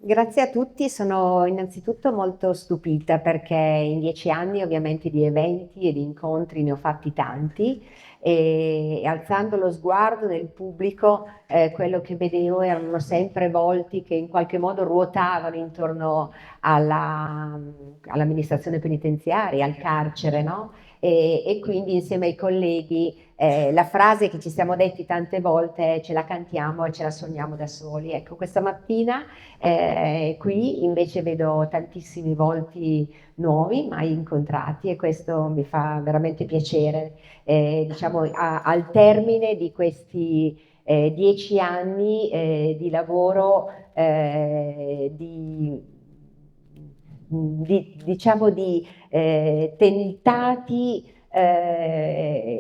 Grazie a tutti, sono innanzitutto molto stupita perché in 10 anni ovviamente di eventi e di incontri ne ho fatti tanti e alzando lo sguardo nel pubblico quello che vedevo erano sempre volti che in qualche modo ruotavano intorno all'amministrazione penitenziaria, al carcere, no? E quindi insieme ai colleghi la frase che ci siamo detti tante volte è ce la cantiamo e ce la sogniamo da soli. Ecco, questa mattina qui invece vedo tantissimi volti nuovi, mai incontrati e questo mi fa veramente piacere. Diciamo, al termine di questi 10 anni di lavoro, diciamo di tentati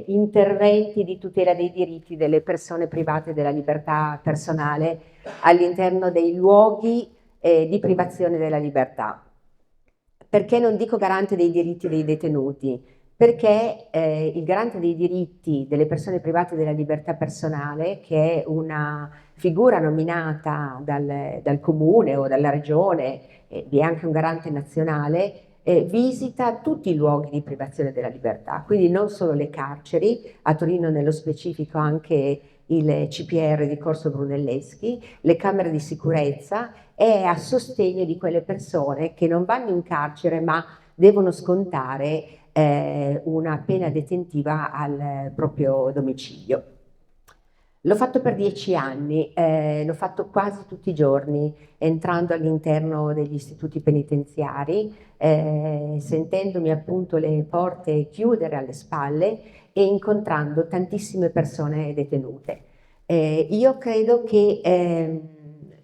interventi di tutela dei diritti delle persone private della libertà personale all'interno dei luoghi di privazione della libertà. Perché non dico garante dei diritti dei detenuti? Perché il garante dei diritti delle persone private della libertà personale, che è una figura nominata dal comune o dalla regione, vi è anche un garante nazionale, visita tutti i luoghi di privazione della libertà, quindi non solo le carceri, a Torino nello specifico anche il CPR di Corso Brunelleschi, le camere di sicurezza, è a sostegno di quelle persone che non vanno in carcere ma devono scontare una pena detentiva al proprio domicilio. L'ho fatto per 10 anni, l'ho fatto quasi tutti i giorni, entrando all'interno degli istituti penitenziari, sentendomi appunto le porte chiudere alle spalle e incontrando tantissime persone detenute. Io credo che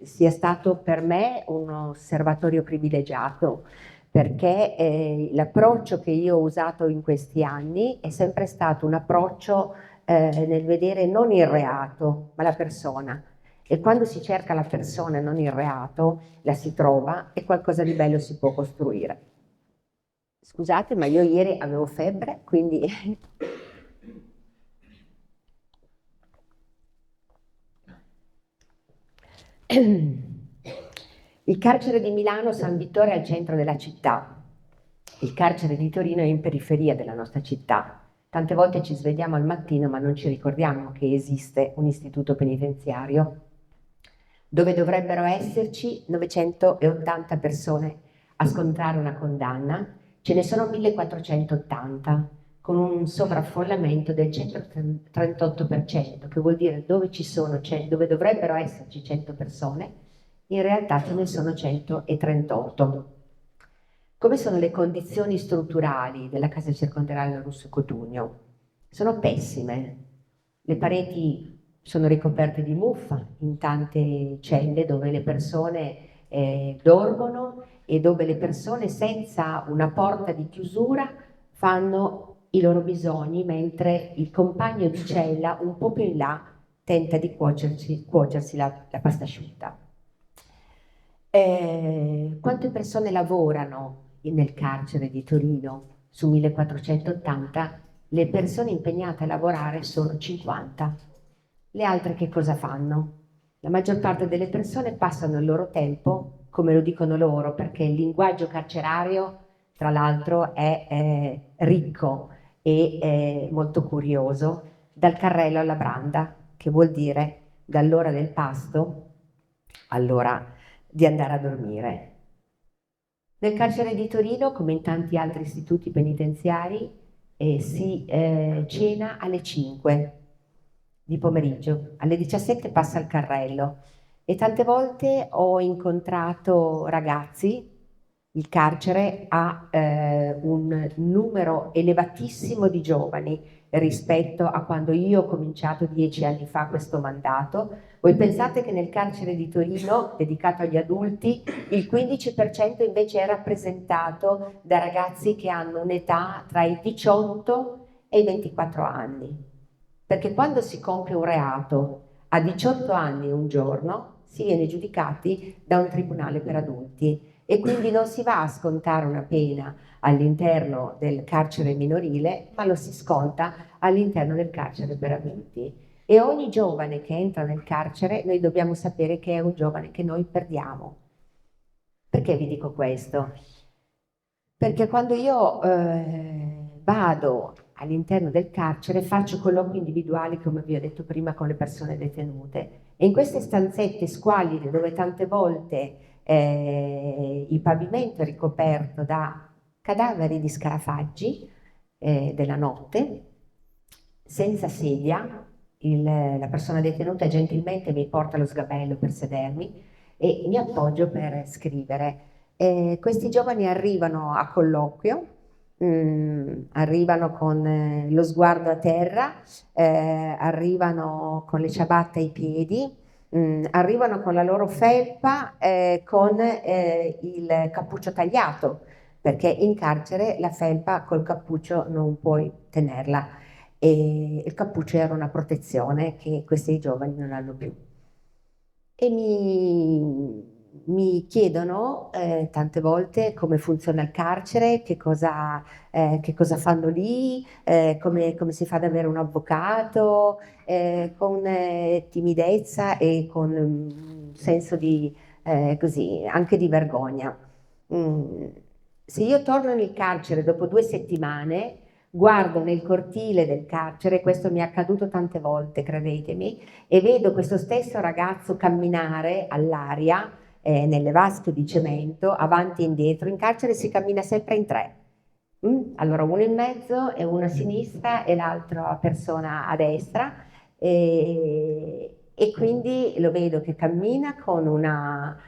sia stato per me un osservatorio privilegiato perché l'approccio che io ho usato in questi anni è sempre stato un approccio nel vedere non il reato, ma la persona. E quando si cerca la persona e non il reato, la si trova e qualcosa di bello si può costruire. Scusate, ma io ieri avevo febbre, quindi il carcere di Milano San Vittore è al centro della città, il carcere di Torino è in periferia della nostra città. Tante volte ci svegliamo al mattino ma non ci ricordiamo che esiste un istituto penitenziario dove dovrebbero esserci 980 persone a scontare una condanna, ce ne sono 1480 con un sovraffollamento del 138%, che vuol dire dove ci sono, dove dovrebbero esserci 100 persone, in realtà ce ne sono 138. Come sono le condizioni strutturali della casa circondariale Russo Cotugno? Sono pessime. Le pareti sono ricoperte di muffa in tante celle dove le persone dormono e dove le persone senza una porta di chiusura fanno i loro bisogni mentre il compagno di cella un po' più in là tenta di cuocersi la pasta asciutta. Quante persone lavorano nel carcere di Torino? Su 1480 le persone impegnate a lavorare sono 50. Le altre che cosa fanno? La maggior parte delle persone passano il loro tempo, come lo dicono loro, perché il linguaggio carcerario, tra l'altro, è ricco e molto curioso, dal carrello alla branda, che vuol dire dall'ora del pasto all'ora di andare a dormire. Nel carcere di Torino, come in tanti altri istituti penitenziari, si cena alle 5 di pomeriggio, alle 17 passa il carrello e tante volte ho incontrato ragazzi, il carcere ha un numero elevatissimo di giovani rispetto a quando io ho cominciato 10 anni fa questo mandato. Voi pensate che nel carcere di Torino, dedicato agli adulti, il 15% invece è rappresentato da ragazzi che hanno un'età tra i 18 e i 24 anni. Perché quando si compie un reato a 18 anni e un giorno, si viene giudicati da un tribunale per adulti e quindi non si va a scontare una pena all'interno del carcere minorile, ma lo si sconta all'interno del carcere per adulti. E ogni giovane che entra nel carcere, noi dobbiamo sapere che è un giovane che noi perdiamo. Perché vi dico questo? Perché quando io vado all'interno del carcere faccio colloqui individuali, come vi ho detto prima, con le persone detenute. E in queste stanzette squallide, dove tante volte il pavimento è ricoperto da cadaveri di scarafaggi della notte, senza sedia, la persona detenuta gentilmente mi porta lo sgabello per sedermi e mi appoggio per scrivere. Questi giovani arrivano a colloquio, arrivano con lo sguardo a terra, arrivano con le ciabatte ai piedi, arrivano con la loro felpa, con il cappuccio tagliato, perché in carcere la felpa col cappuccio non puoi tenerla e il cappuccio era una protezione che questi giovani non hanno più. E mi chiedono tante volte come funziona il carcere, che cosa fanno lì, come si fa ad avere un avvocato, con timidezza e con un senso di, così, anche di vergogna. Mm. Se io torno nel carcere dopo 2 settimane, guardo nel cortile del carcere, questo mi è accaduto tante volte, credetemi, e vedo questo stesso ragazzo camminare all'aria nelle vasche di cemento, avanti e indietro. In carcere si cammina sempre in 3. Allora uno in mezzo e uno a sinistra e l'altra persona a destra. E quindi lo vedo che cammina con una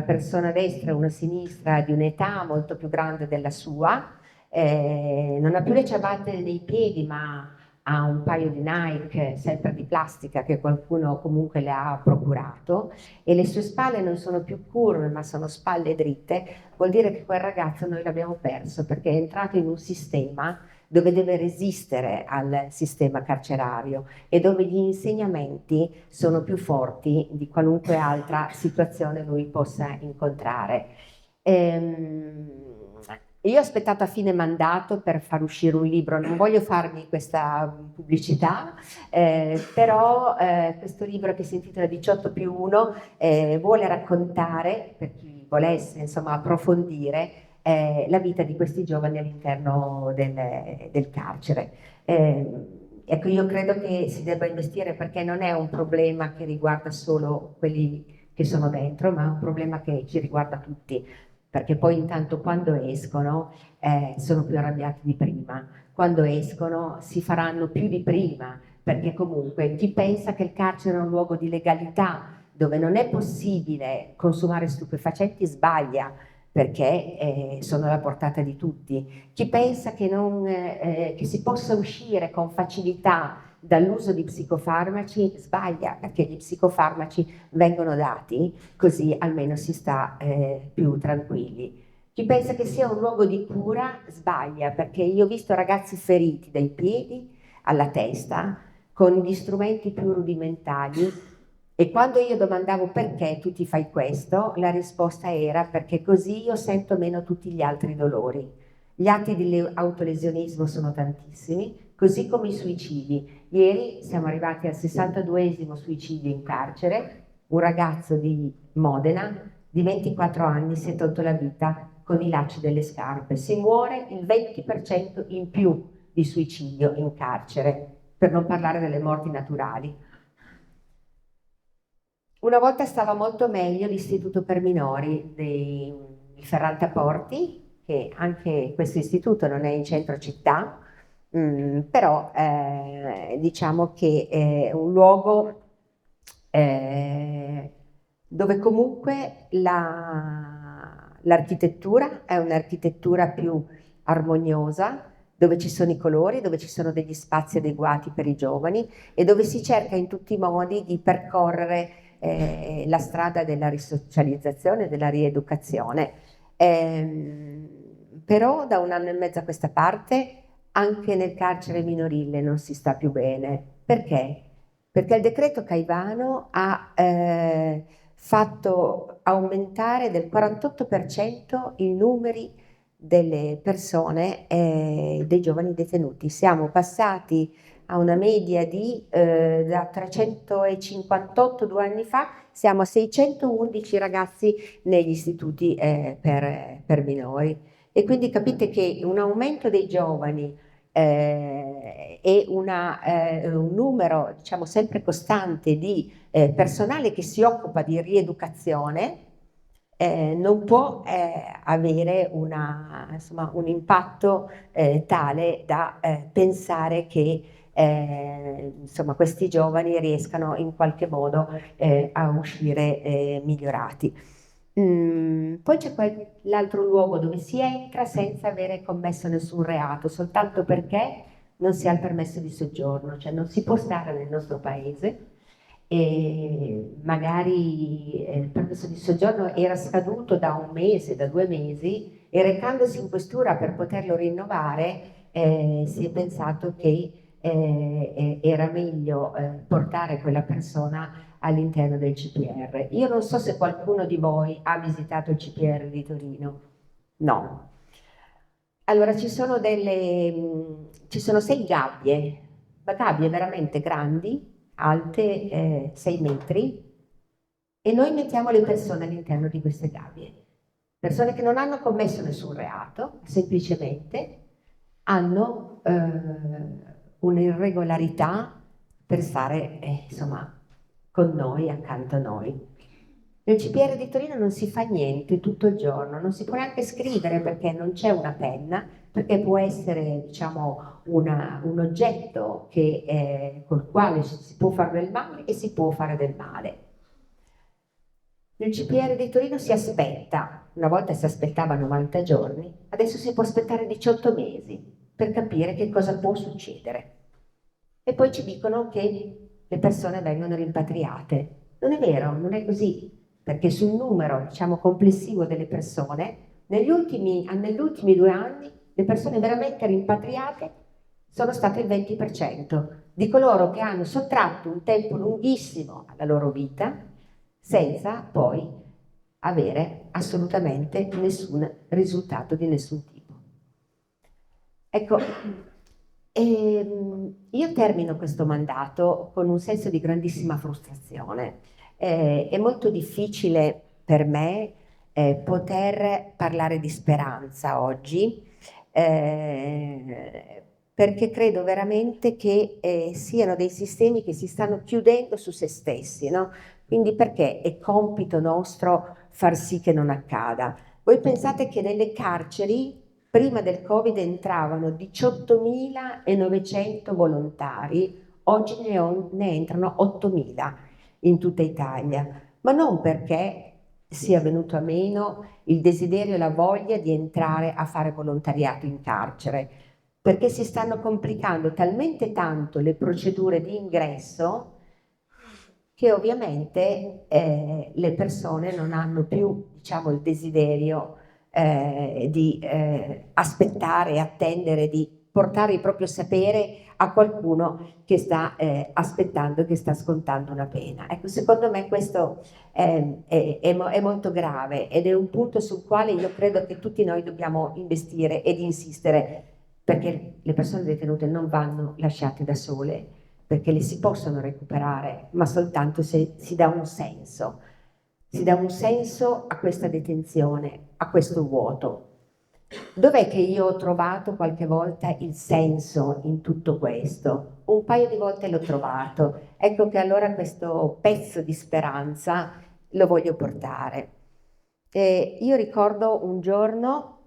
persona a destra e una a sinistra di un'età molto più grande della sua. Non ha più le ciabatte nei piedi, ma ha un paio di Nike, sempre di plastica, che qualcuno comunque le ha procurato, e le sue spalle non sono più curve, ma sono spalle dritte. Vuol dire che quel ragazzo noi l'abbiamo perso perché è entrato in un sistema dove deve resistere al sistema carcerario e dove gli insegnamenti sono più forti di qualunque altra situazione lui possa incontrare. Io ho aspettato a fine mandato per far uscire un libro, non voglio farmi questa pubblicità, però questo libro che si intitola 18 più 1 vuole raccontare, per chi volesse insomma approfondire, la vita di questi giovani all'interno del carcere. Ecco, io credo che si debba investire perché non è un problema che riguarda solo quelli che sono dentro, ma è un problema che ci riguarda tutti, perché poi intanto quando escono sono più arrabbiati di prima, quando escono si faranno più di prima, perché comunque chi pensa che il carcere è un luogo di legalità dove non è possibile consumare stupefacenti sbaglia, perché sono alla portata di tutti. Chi pensa che si possa uscire con facilità dall'uso di psicofarmaci sbaglia, perché gli psicofarmaci vengono dati così almeno si sta più tranquilli. Chi pensa che sia un luogo di cura sbaglia, perché io ho visto ragazzi feriti dai piedi alla testa con gli strumenti più rudimentali e quando io domandavo perché tu ti fai questo, la risposta era perché così io sento meno tutti gli altri dolori. Gli atti di autolesionismo sono tantissimi, così come i suicidi. Ieri siamo arrivati al 62esimo suicidio in carcere, un ragazzo di Modena di 24 anni si è tolto la vita con i lacci delle scarpe. Si muore il 20% in più di suicidio in carcere, per non parlare delle morti naturali. Una volta stava molto meglio l'istituto per minori di Ferrante a Porti, che anche questo istituto non è in centro città, però diciamo che è un luogo dove comunque l'architettura è un'architettura più armoniosa, dove ci sono i colori, dove ci sono degli spazi adeguati per i giovani e dove si cerca in tutti i modi di percorrere la strada della risocializzazione, della rieducazione. Però da 1 anno e mezzo a questa parte anche nel carcere minorile non si sta più bene. Perché? Perché il decreto Caivano ha fatto aumentare del 48% i numeri delle persone, dei giovani detenuti. Siamo passati ha una media di da 358 2 anni fa, siamo a 611 ragazzi negli istituti per minori. E quindi capite che un aumento dei giovani e un numero, diciamo, sempre costante di personale che si occupa di rieducazione non può avere insomma, un impatto tale da pensare che insomma, questi giovani riescano in qualche modo a uscire migliorati. Poi c'è l'altro luogo dove si entra senza avere commesso nessun reato, soltanto perché non si ha il permesso di soggiorno, cioè non si può stare nel nostro paese e magari il permesso di soggiorno era scaduto da 1 mese, da 2 mesi, e recandosi in questura per poterlo rinnovare si è pensato che era meglio portare quella persona all'interno del CPR. Io non so se qualcuno di voi ha visitato il CPR di Torino. No. Allora, ci sono 6 gabbie, ma gabbie veramente grandi, alte 6 metri, e noi mettiamo le persone all'interno di queste gabbie. Persone che non hanno commesso nessun reato, semplicemente hanno un'irregolarità per stare, insomma, con noi, accanto a noi. Nel CPR di Torino non si fa niente tutto il giorno, non si può neanche scrivere perché non c'è una penna, perché può essere, diciamo, un oggetto col quale si può fare del male e si può fare del male. Nel CPR di Torino si aspetta, una volta si aspettava 90 giorni, adesso si può aspettare 18 mesi per capire che cosa può succedere. E poi ci dicono che le persone vengono rimpatriate. Non è vero, non è così, perché sul numero, diciamo, complessivo delle persone, negli ultimi 2 anni, le persone veramente rimpatriate sono state il 20% di coloro che hanno sottratto un tempo lunghissimo alla loro vita senza poi avere assolutamente nessun risultato di nessun tipo. Ecco, io termino questo mandato con un senso di grandissima frustrazione. È molto difficile per me poter parlare di speranza oggi, perché credo veramente che siano dei sistemi che si stanno chiudendo su se stessi, no? Quindi perché è compito nostro far sì che non accada? Voi pensate che nelle carceri prima del Covid entravano 18.900 volontari, oggi ne entrano 8.000 in tutta Italia, ma non perché sia venuto a meno il desiderio e la voglia di entrare a fare volontariato in carcere, perché si stanno complicando talmente tanto le procedure di ingresso che ovviamente le persone non hanno più, diciamo, il desiderio di aspettare e attendere, di portare il proprio sapere a qualcuno che sta aspettando, che sta scontando una pena. Ecco, secondo me questo è molto grave ed è un punto sul quale io credo che tutti noi dobbiamo investire ed insistere, perché le persone detenute non vanno lasciate da sole, perché le si possono recuperare, ma soltanto se si dà un senso. Si dà un senso a questa detenzione, a questo vuoto. Dov'è che io ho trovato qualche volta il senso in tutto questo? Un paio di volte l'ho trovato. Ecco che allora questo pezzo di speranza lo voglio portare. Io ricordo un giorno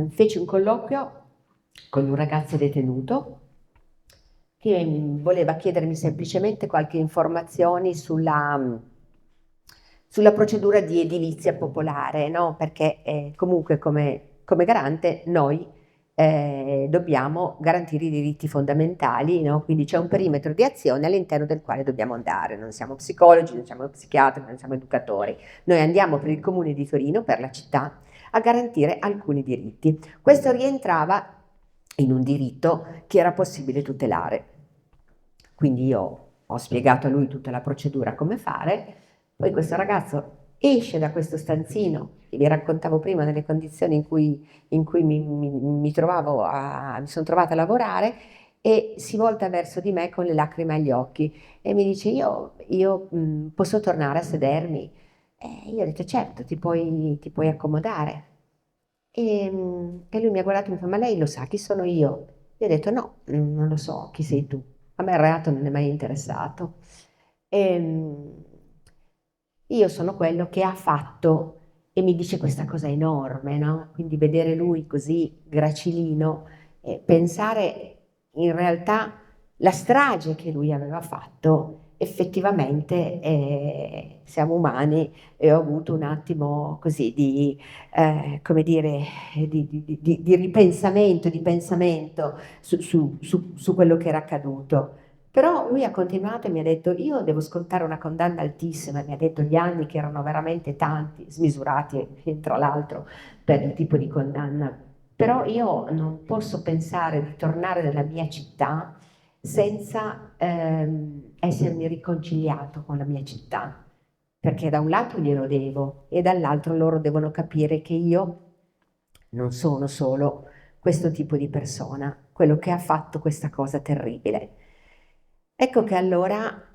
feci un colloquio con un ragazzo detenuto che voleva chiedermi semplicemente qualche informazione sulla procedura di edilizia popolare, no? Perché comunque come garante noi dobbiamo garantire i diritti fondamentali, no? Quindi c'è un perimetro di azione all'interno del quale dobbiamo andare. Non siamo psicologi, non siamo psichiatri, non siamo educatori. Noi andiamo per il comune di Torino, per la città, a garantire alcuni diritti. Questo rientrava in un diritto che era possibile tutelare. Quindi io ho spiegato a lui tutta la procedura come fare, poi questo ragazzo esce da questo stanzino, che vi raccontavo prima nelle condizioni in cui mi sono trovata a lavorare, e si volta verso di me con le lacrime agli occhi e mi dice: io posso tornare a sedermi? E io ho detto: certo, ti puoi accomodare. E lui mi ha guardato e mi fa: ma lei lo sa chi sono io? Io ho detto: no, non lo so chi sei tu. A me il reato non è mai interessato. Ehm, io sono quello che ha fatto, e mi dice questa cosa enorme, no? Quindi vedere lui così gracilino, e pensare in realtà la strage che lui aveva fatto, effettivamente siamo umani, e ho avuto un attimo così di, come dire, di ripensamento, di pensamento su quello che era accaduto. Però lui ha continuato e mi ha detto: io devo scontare una condanna altissima, e mi ha detto gli anni che erano veramente tanti, smisurati, tra l'altro, per il tipo di condanna. Però io non posso pensare di tornare nella mia città senza essermi riconciliato con la mia città, perché da un lato glielo devo e dall'altro loro devono capire che io non sono solo questo tipo di persona, quello che ha fatto questa cosa terribile. Ecco che allora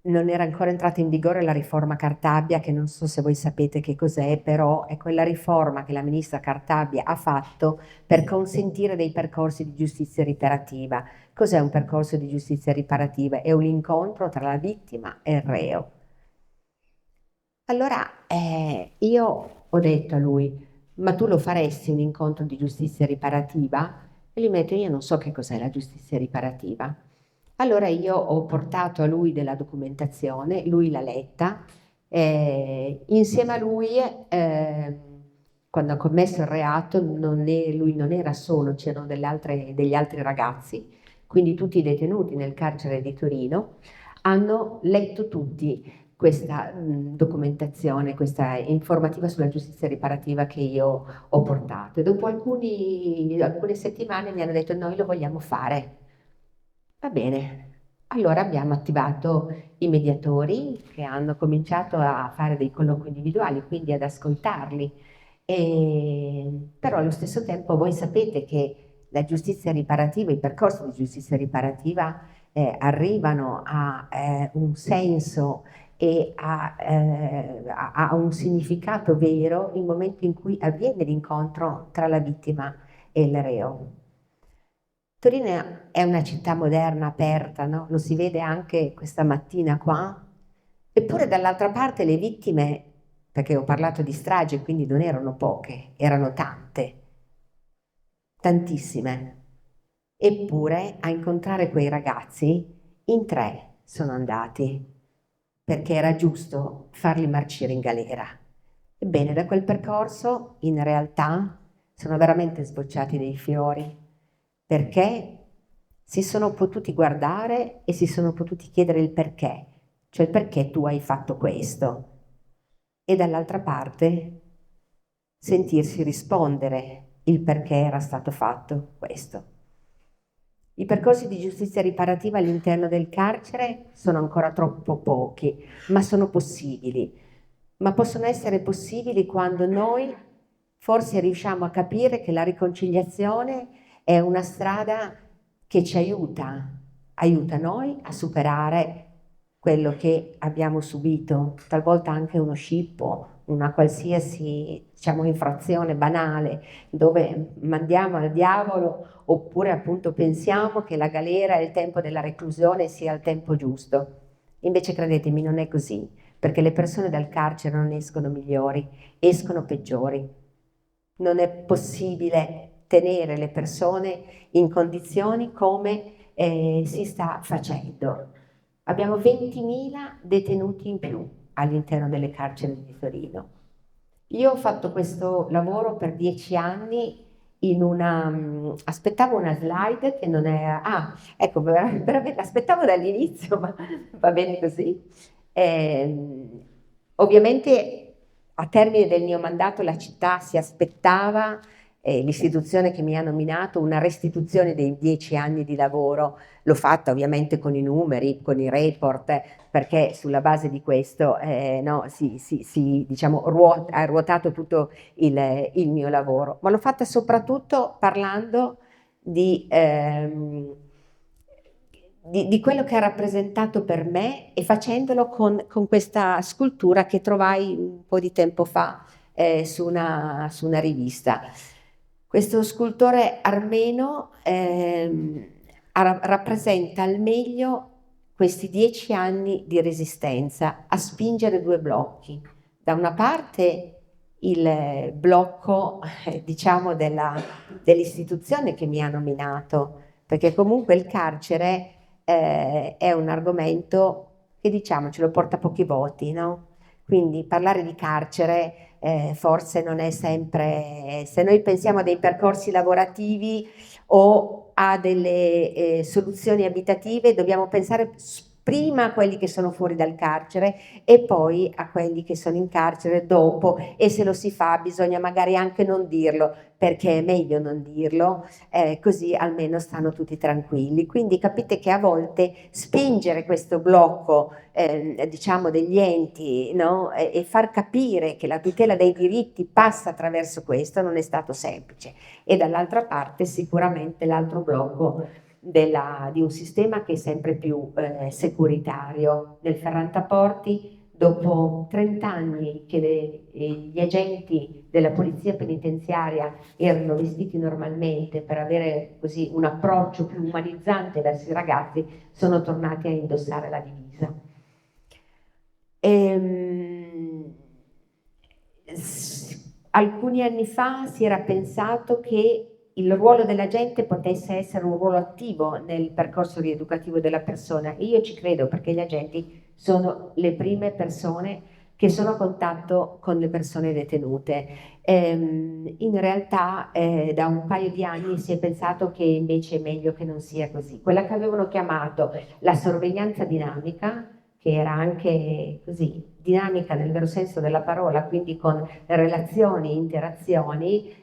non era ancora entrata in vigore la riforma Cartabia, che non so se voi sapete che cos'è, però è quella riforma che la ministra Cartabia ha fatto per consentire dei percorsi di giustizia riparativa. Cos'è un percorso di giustizia riparativa? È un incontro tra la vittima e il reo. Allora io ho detto a lui: ma tu lo faresti un incontro di giustizia riparativa? E lui mi ha detto: io non so che cos'è la giustizia riparativa. Allora io ho portato a lui della documentazione, lui l'ha letta, insieme a lui, quando ha commesso il reato, lui non era solo, c'erano degli altri ragazzi, quindi tutti i detenuti nel carcere di Torino hanno letto tutti questa documentazione, questa informativa sulla giustizia riparativa che io ho portato. E dopo alcune settimane mi hanno detto: noi lo vogliamo fare. Va bene. Allora abbiamo attivato i mediatori, che hanno cominciato a fare dei colloqui individuali, quindi ad ascoltarli. Però allo stesso tempo voi sapete che la giustizia riparativa, i percorsi di giustizia riparativa arrivano a un senso e a un significato vero il momento in cui avviene l'incontro tra la vittima e il reo. Torino è una città moderna, aperta, no? Lo si vede anche questa mattina qua. Eppure dall'altra parte le vittime, perché ho parlato di strage, quindi non erano poche, erano tante, tantissime. Eppure a incontrare quei ragazzi in 3 sono andati, perché era giusto farli marcire in galera. Ebbene, da quel percorso in realtà sono veramente sbocciati dei fiori, perché si sono potuti guardare e si sono potuti chiedere il perché, cioè il perché tu hai fatto questo, e dall'altra parte sentirsi rispondere il perché era stato fatto questo. I percorsi di giustizia riparativa all'interno del carcere sono ancora troppo pochi, ma sono possibili. Ma possono essere possibili quando noi forse riusciamo a capire che la riconciliazione è una strada che ci aiuta noi a superare quello che abbiamo subito, talvolta anche uno scippo, una qualsiasi, diciamo, infrazione banale, dove mandiamo al diavolo, oppure appunto pensiamo che la galera e il tempo della reclusione sia il tempo giusto. Invece credetemi, non è così, perché le persone dal carcere non escono migliori, escono peggiori. Non è possibile tenere le persone in condizioni come si sta facendo. Abbiamo 20.000 detenuti in più all'interno delle carceri di Torino. Io ho fatto questo lavoro per 10 anni aspettavo una slide che non è... Ah, ecco, veramente l'aspettavo dall'inizio, ma va bene così. Ovviamente a termine del mio mandato la città si aspettava l'istituzione che mi ha nominato una restituzione dei 10 anni di lavoro. L'ho fatta ovviamente con i numeri, con i report, perché sulla base di questo no, diciamo, ha ruotato tutto il mio lavoro, ma l'ho fatta soprattutto parlando di quello che ha rappresentato per me e facendolo con questa scultura che trovai un po' di tempo fa su una rivista. Questo scultore armeno rappresenta al meglio questi 10 anni di resistenza a spingere due blocchi. Da una parte il blocco, diciamo, dell'istituzione che mi ha nominato, perché comunque il carcere è un argomento che, diciamo, ce lo porta a pochi voti, no? Quindi parlare di carcere forse non è sempre, se noi pensiamo a dei percorsi lavorativi o a delle soluzioni abitative, dobbiamo pensare prima a quelli che sono fuori dal carcere e poi a quelli che sono in carcere dopo, e se lo si fa bisogna magari anche non dirlo, perché è meglio non dirlo, così almeno stanno tutti tranquilli. Quindi capite che a volte spingere questo blocco diciamo degli enti, no? E far capire che la tutela dei diritti passa attraverso questo non è stato semplice. E dall'altra parte sicuramente l'altro blocco di un sistema che è sempre più securitario. Nel Ferrantaporti, dopo 30 anni che gli agenti della polizia penitenziaria erano vestiti normalmente per avere così un approccio più umanizzante verso i ragazzi, sono tornati a indossare la divisa. Alcuni anni fa si era pensato che il ruolo dell'agente potesse essere un ruolo attivo nel percorso rieducativo della persona, e io ci credo, perché gli agenti sono le prime persone che sono a contatto con le persone detenute. In realtà da un paio di anni si è pensato che invece è meglio che non sia così. Quella che avevano chiamato la sorveglianza dinamica, che era anche così dinamica nel vero senso della parola, quindi con relazioni, interazioni,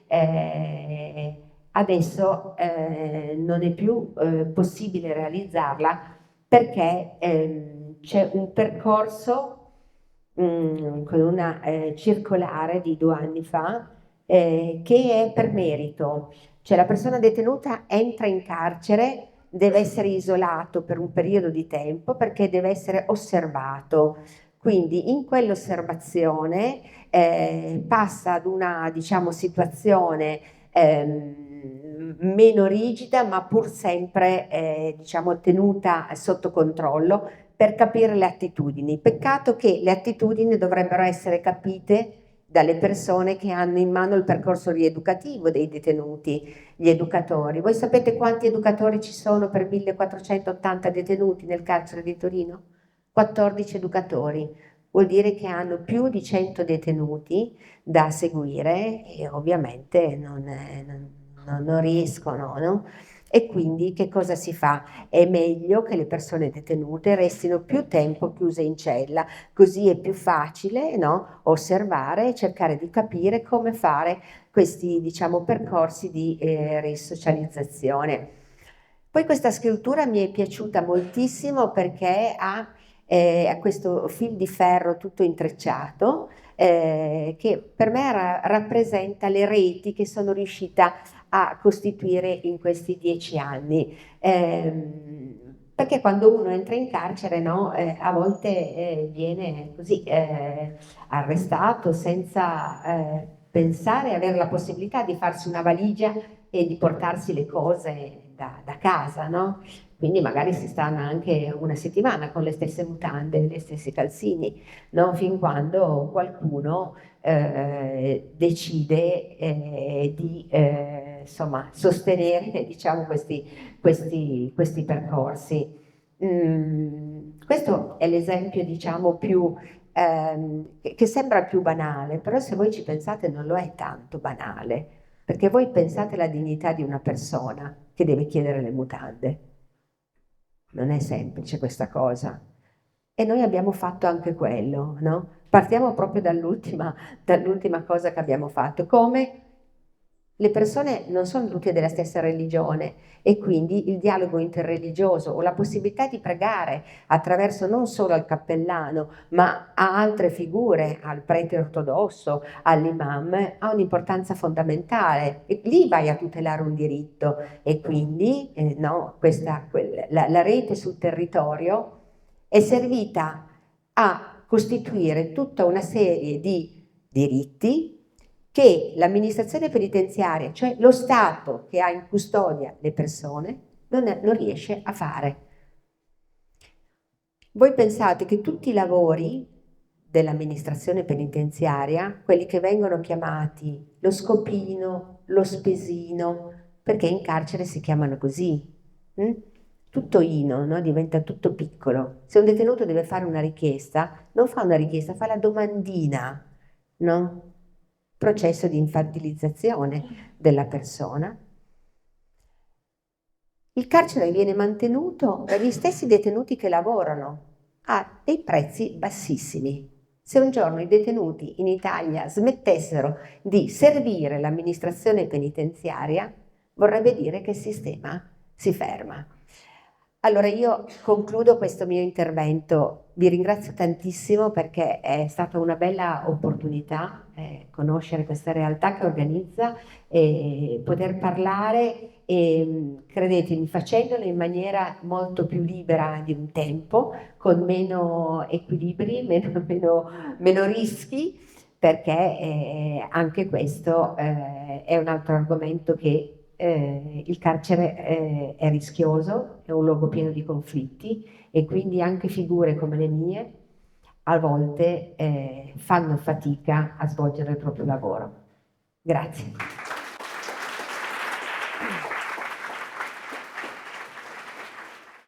adesso non è più possibile realizzarla, perché c'è un percorso con una circolare di 2 anni fa che è per merito, cioè la persona detenuta entra in carcere, deve essere isolato per un periodo di tempo perché deve essere osservato. Quindi in quell'osservazione passa ad una, diciamo, situazione meno rigida, ma pur sempre diciamo, tenuta sotto controllo per capire le attitudini. Peccato che le attitudini dovrebbero essere capite dalle persone che hanno in mano il percorso rieducativo dei detenuti, gli educatori. Voi sapete quanti educatori ci sono per 1480 detenuti nel carcere di Torino? 14 educatori. Vuol dire che hanno più di 100 detenuti da seguire e ovviamente non riescono, no? E quindi che cosa si fa? È meglio che le persone detenute restino più tempo chiuse in cella, così è più facile, no? Osservare e cercare di capire come fare questi, diciamo, percorsi di risocializzazione. Poi questa scrittura mi è piaciuta moltissimo perché ha questo fil di ferro tutto intrecciato che per me rappresenta le reti che sono riuscita a costituire in questi 10 anni. Perché quando uno entra in carcere, no, a volte viene così arrestato senza pensare, avere la possibilità di farsi una valigia e di portarsi le cose da casa, no? Quindi magari si stanno anche una settimana con le stesse mutande, gli stessi calzini, no? Fin quando qualcuno decide di insomma, sostenere, diciamo, questi percorsi. Questo è l'esempio, diciamo, che sembra più banale, però se voi ci pensate non lo è tanto banale, perché voi pensate alla dignità di una persona che deve chiedere le mutande. Non è semplice questa cosa. E noi abbiamo fatto anche quello, no? Partiamo proprio dall'ultima cosa che abbiamo fatto. Come le persone non sono tutte della stessa religione e quindi il dialogo interreligioso o la possibilità di pregare attraverso non solo al cappellano ma a altre figure, al prete ortodosso, all'imam, ha un'importanza fondamentale e lì vai a tutelare un diritto e quindi no, la rete sul territorio è servita a costituire tutta una serie di diritti che l'amministrazione penitenziaria, cioè lo Stato che ha in custodia le persone, non riesce a fare. Voi pensate che tutti i lavori dell'amministrazione penitenziaria, quelli che vengono chiamati lo scopino, lo spesino, perché in carcere si chiamano così, tutto ino, no? Diventa tutto piccolo. Se un detenuto deve fare una richiesta, non fa una richiesta, fa la domandina, no? Processo di infantilizzazione della persona. Il carcere viene mantenuto dagli stessi detenuti che lavorano a dei prezzi bassissimi. Se un giorno i detenuti in Italia smettessero di servire l'amministrazione penitenziaria, vorrebbe dire che il sistema si ferma. Allora io concludo questo mio intervento, vi ringrazio tantissimo perché è stata una bella opportunità conoscere questa realtà che organizza e poter parlare e credetemi facendolo in maniera molto più libera di un tempo, con meno equilibri, meno rischi, perché anche questo è un altro argomento che il carcere è rischioso, è un luogo pieno di conflitti e quindi anche figure come le mie a volte fanno fatica a svolgere il proprio lavoro. Grazie.